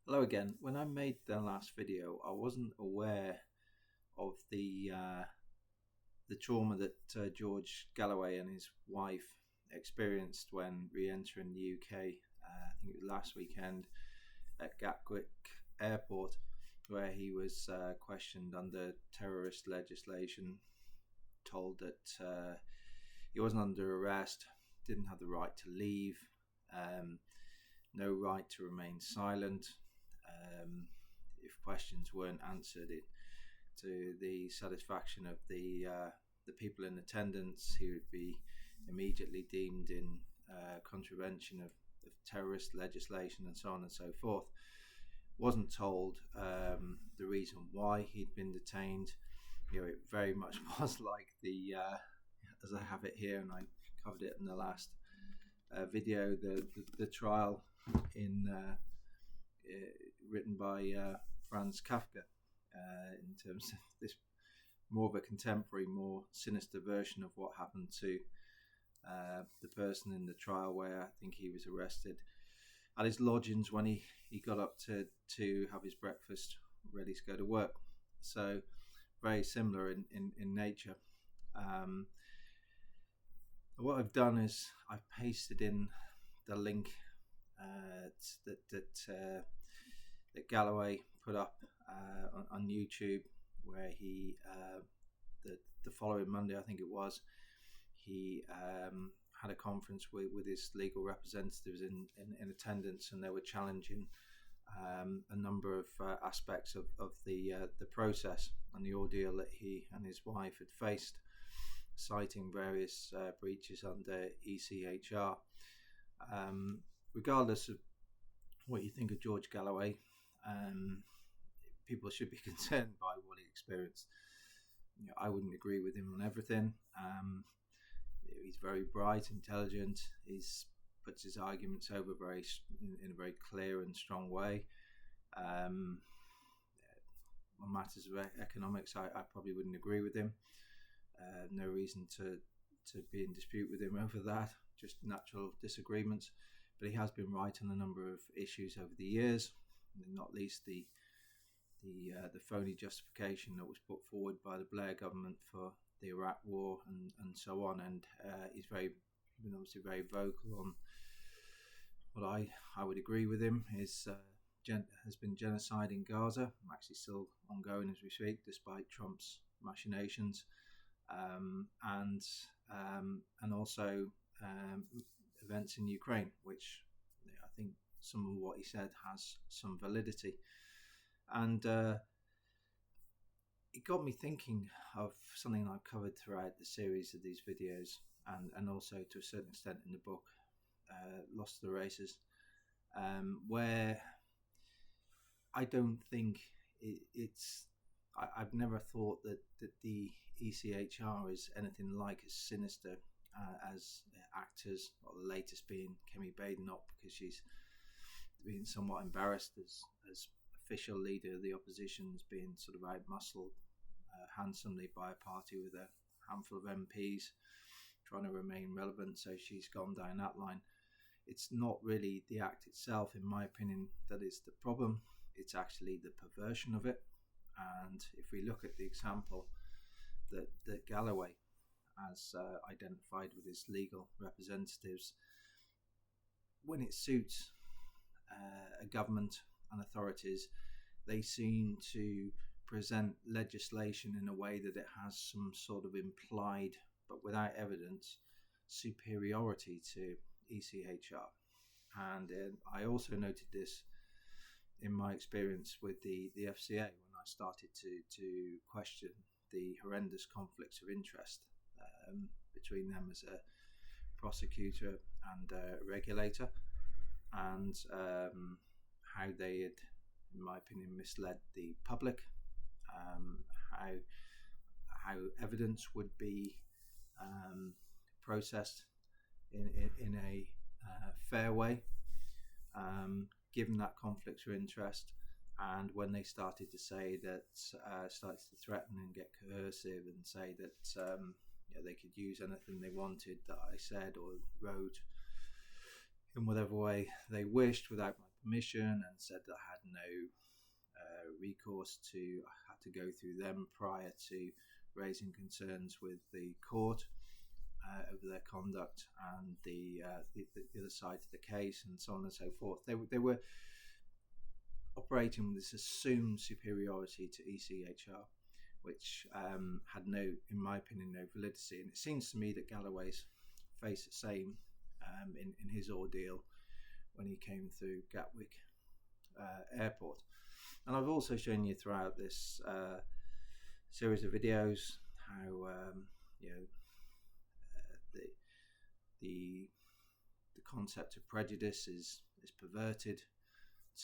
Hello again. When I made the last video, I wasn't aware of the trauma that George Galloway and his wife experienced when re-entering the UK. I think it was last weekend at Gatwick Airport, where he was questioned under terrorist legislation, told that he wasn't under arrest, didn't have the right to leave, um, no right to remain silent. Um, if questions weren't answered to the satisfaction of the people in attendance, he would be immediately deemed in contravention of terrorist legislation and so on and so forth. Wasn't told the reason why he'd been detained. It very much was like as I have it here, and I covered it in the last video, the trial in written by Franz Kafka, in terms of this more of a contemporary, more sinister version of what happened to the person in the trial, where I think he was arrested at his lodgings when he got up to have his breakfast, ready to go to work. So very similar in nature. What I've done is I've pasted in the link that Galloway put up on YouTube, where he the following Monday, I think it was, he had a conference with his legal representatives in attendance, and they were challenging a number of aspects of the process and the ordeal that he and his wife had faced, citing various breaches under ECHR. Regardless of what you think of George Galloway, people should be concerned by what he experienced. I wouldn't agree with him on everything. He's very bright, intelligent. He's puts his arguments over in a very clear and strong way. On matters of economics, I probably wouldn't agree with him. No reason to be in dispute with him over that. Just natural disagreements. But he has been right on a number of issues over the years, not least the phony justification that was put forward by the Blair government for the Iraq War and so on. And he's been obviously very vocal on what I would agree with him is has been genocide in Gaza, actually still ongoing as we speak, despite Trump's machinations, and also events in Ukraine, which I think some of what he said has some validity. And it got me thinking of something I've covered throughout the series of these videos, and also to a certain extent in the book, Lost to the Races, where I don't think I've never thought that the ECHR is anything like as sinister as actors, or the latest being Kemi Badenoch, because she's been somewhat embarrassed as official leader of the opposition, is being sort of out-muscled handsomely by a party with a handful of MPs trying to remain relevant, so she's gone down that line. It's not really the act itself, in my opinion, that is the problem. It's actually the perversion of it. And if we look at the example that Galloway has identified with his legal representatives, when it suits a government and authorities, they seem to present legislation in a way that it has some sort of implied, but without evidence, superiority to ECHR. And I also noted this in my experience with the FCA, when I started to question the horrendous conflicts of interest between them as a prosecutor and a regulator, and how they had, in my opinion, misled the public, how evidence would be processed in a fair way, given that conflicts of interest. And when they started to say that, started to threaten and get coercive and say that they could use anything they wanted that I said or wrote in whatever way they wished without my Commission and said that I had no recourse to. I had to go through them prior to raising concerns with the court over their conduct and the other side to the case and so on and so forth. They were operating with this assumed superiority to ECHR, which had no, in my opinion, no validity. And it seems to me that Galloway's faced the same in his ordeal when he came through Gatwick Airport. And I've also shown you throughout this series of videos how the concept of prejudice is perverted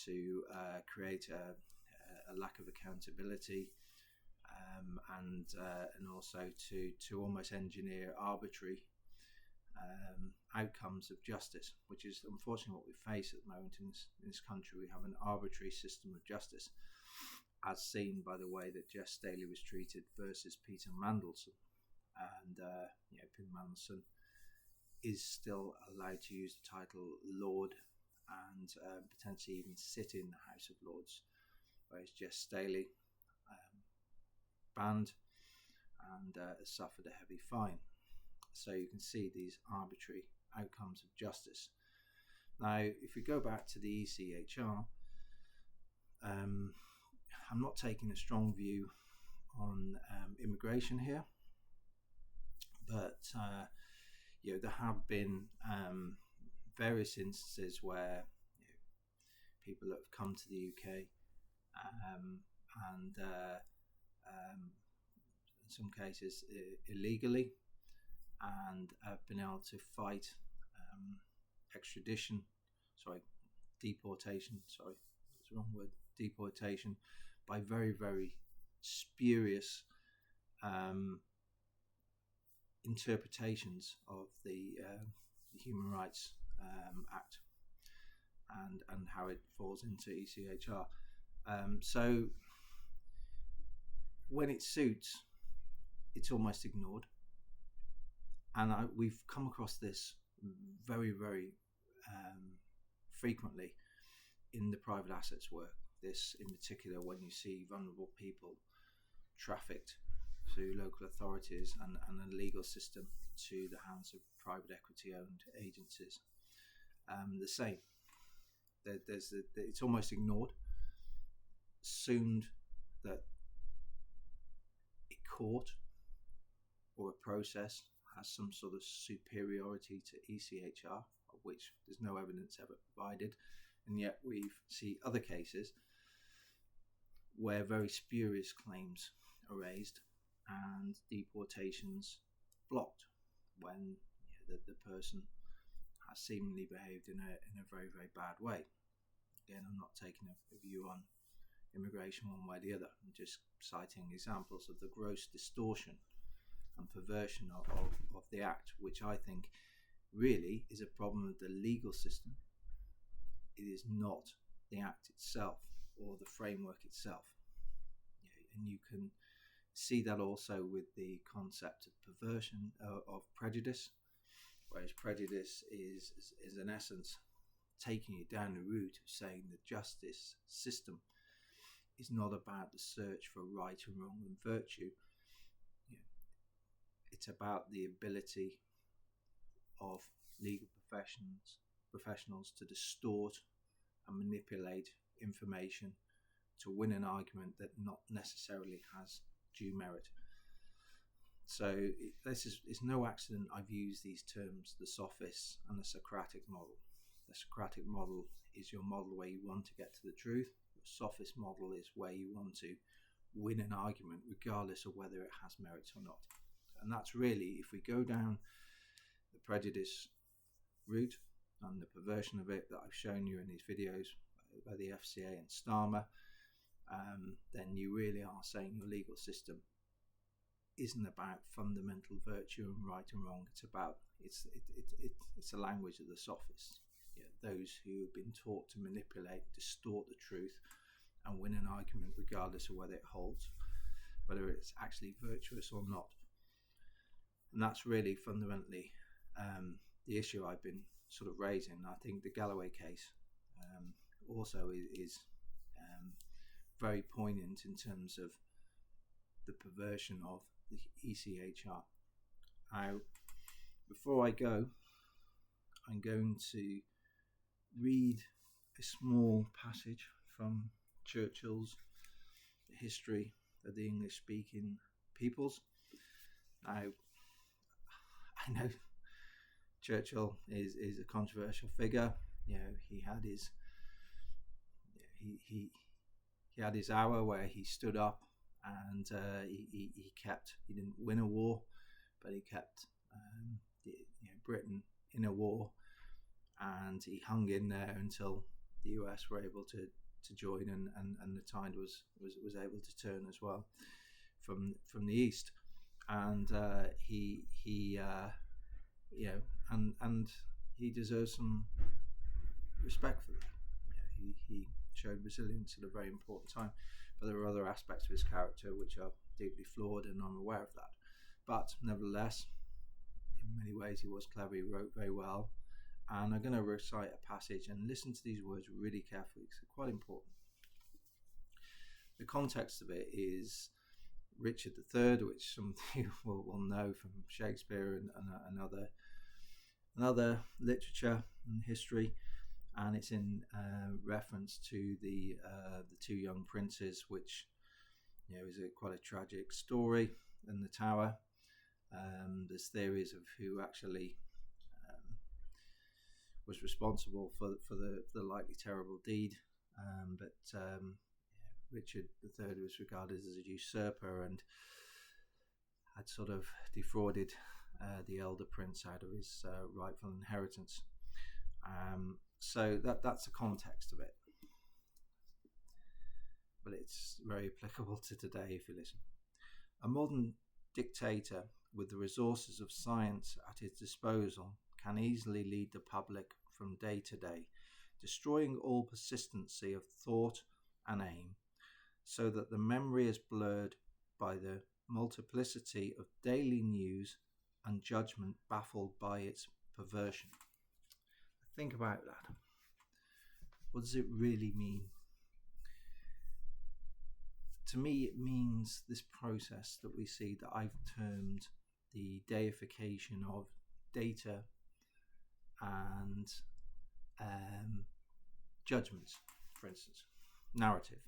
to create a lack of accountability, and also to almost engineer arbitrary outcomes of justice, which is unfortunately what we face at the moment in this country. We have an arbitrary system of justice, as seen by the way that Jess Staley was treated versus Peter Mandelson. And Peter Mandelson is still allowed to use the title Lord and potentially even sit in the House of Lords, whereas Jess Staley banned and suffered a heavy fine. So you can see these arbitrary outcomes of justice. Now, if we go back to the ECHR, I'm not taking a strong view on immigration here, but there have been various instances where people that have come to the UK and in some cases illegally, and have been able to fight deportation by very, very spurious interpretations of the Human Rights Act and how it falls into ECHR. So when it suits, it's almost ignored. And we've come across this very, very frequently in the private assets work. This in particular when you see vulnerable people trafficked through local authorities and a legal system to the hands of private equity owned agencies. The same. It's almost ignored, assumed that a court or a process has some sort of superiority to ECHR, of which there's no evidence ever provided, and yet we see other cases where very spurious claims are raised and deportations blocked when the person has seemingly behaved in a very, very bad way. Again, I'm not taking a view on immigration one way or the other. I'm just citing examples of the gross distortion and perversion of the Act, which I think really is a problem of the legal system. It is not the Act itself or the framework itself. And you can see that also with the concept of perversion of prejudice, whereas prejudice is in essence taking you down the route of saying the justice system is not about the search for right and wrong and virtue. It's about the ability of legal professionals to distort and manipulate information to win an argument that not necessarily has due merit. So it's no accident I've used these terms, the sophist and the Socratic model. The Socratic model is your model where you want to get to the truth. The sophist model is where you want to win an argument regardless of whether it has merit or not. And that's really, if we go down the prejudice route and the perversion of it that I've shown you in these videos by the FCA and Starmer, then you really are saying your legal system isn't about fundamental virtue and right and wrong. It's about it's a language of the sophists, those who have been taught to manipulate, distort the truth, and win an argument regardless of whether it holds, whether it's actually virtuous or not. And that's really fundamentally the issue I've been sort of raising. I think the Galloway case also is very poignant in terms of the perversion of the ECHR. Now, before I go, I'm going to read a small passage from Churchill's History of the English-speaking Peoples. Now, I know Churchill is a controversial figure. He had his he had his hour where he stood up and he didn't win a war, but he kept Britain in a war, and he hung in there until the US were able to join, and the tide was able to turn as well from the east, and he deserves some respect for that. He showed resilience at a very important time, but there are other aspects of his character which are deeply flawed, and I'm aware of that. But nevertheless, in many ways, he was clever. He wrote very well, and I'm going to recite a passage and listen to these words really carefully because they're quite important. The context of it is Richard III, which some of you will know from Shakespeare and other literature and history, and it's in reference to the two young princes, which is quite a tragic story in the Tower. There's theories of who actually was responsible for the likely terrible deed, but Richard III was regarded as a usurper and had sort of defrauded the elder prince out of his rightful inheritance. So that's the context of it, but it's very applicable to today if you listen. A modern dictator with the resources of science at his disposal can easily lead the public from day to day, destroying all persistency of thought and aim, so that the memory is blurred by the multiplicity of daily news and judgment baffled by its perversion. Think about that. What does it really mean? To me, it means this process that we see that I've termed the deification of data and judgments, for instance, narrative.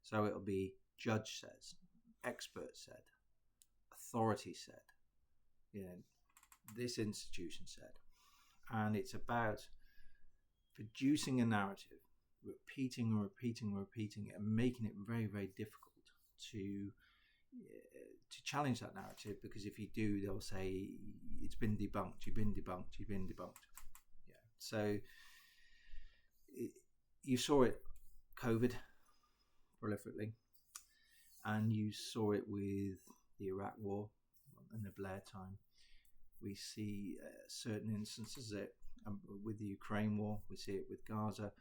So it'll be judge says, expert said, authority said, this institution said. And it's about producing a narrative, repeating it, and making it very, very difficult to challenge that narrative, because if you do, they'll say it's been debunked, you've been debunked. So you saw it COVID prolifically, and you saw it with the Iraq War and the Blair time. We see certain instances of it with the Ukraine war. We see it with Gaza.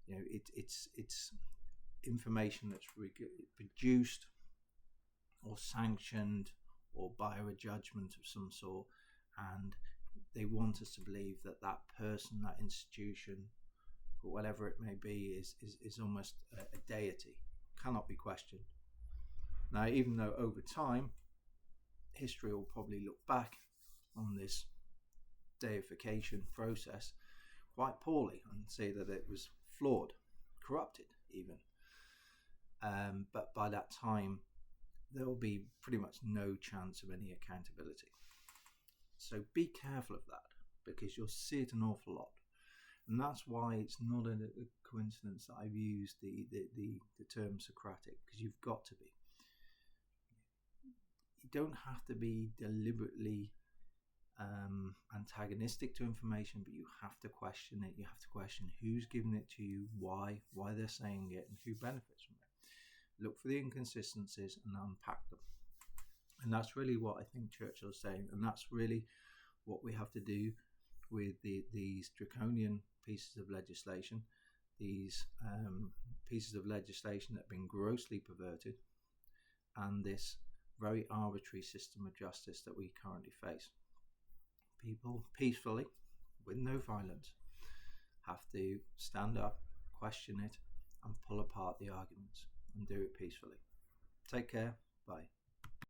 It's information that's produced or sanctioned or by a judgment of some sort, and they want us to believe that person, that institution, or whatever it may be, is almost a deity, cannot be questioned. Now, even though over time history will probably look back on this deification process quite poorly and say that it was flawed, corrupted even, but by that time there will be pretty much no chance of any accountability. So be careful of that, because you'll see it an awful lot, and that's why it's not a coincidence that I've used the term Socratic, because you've got to be. You don't have to be deliberately antagonistic to information, but you have to question it. You have to question who's giving it to you, why they're saying it, and who benefits from it. Look for the inconsistencies and unpack them. And that's really what I think Churchill is saying, and that's really what we have to do with these draconian pieces of legislation, these pieces of legislation that have been grossly perverted, and this very arbitrary system of justice that we currently face. People peacefully, with no violence, have to stand up question it, and pull apart the arguments and do it peacefully. Take care. Bye.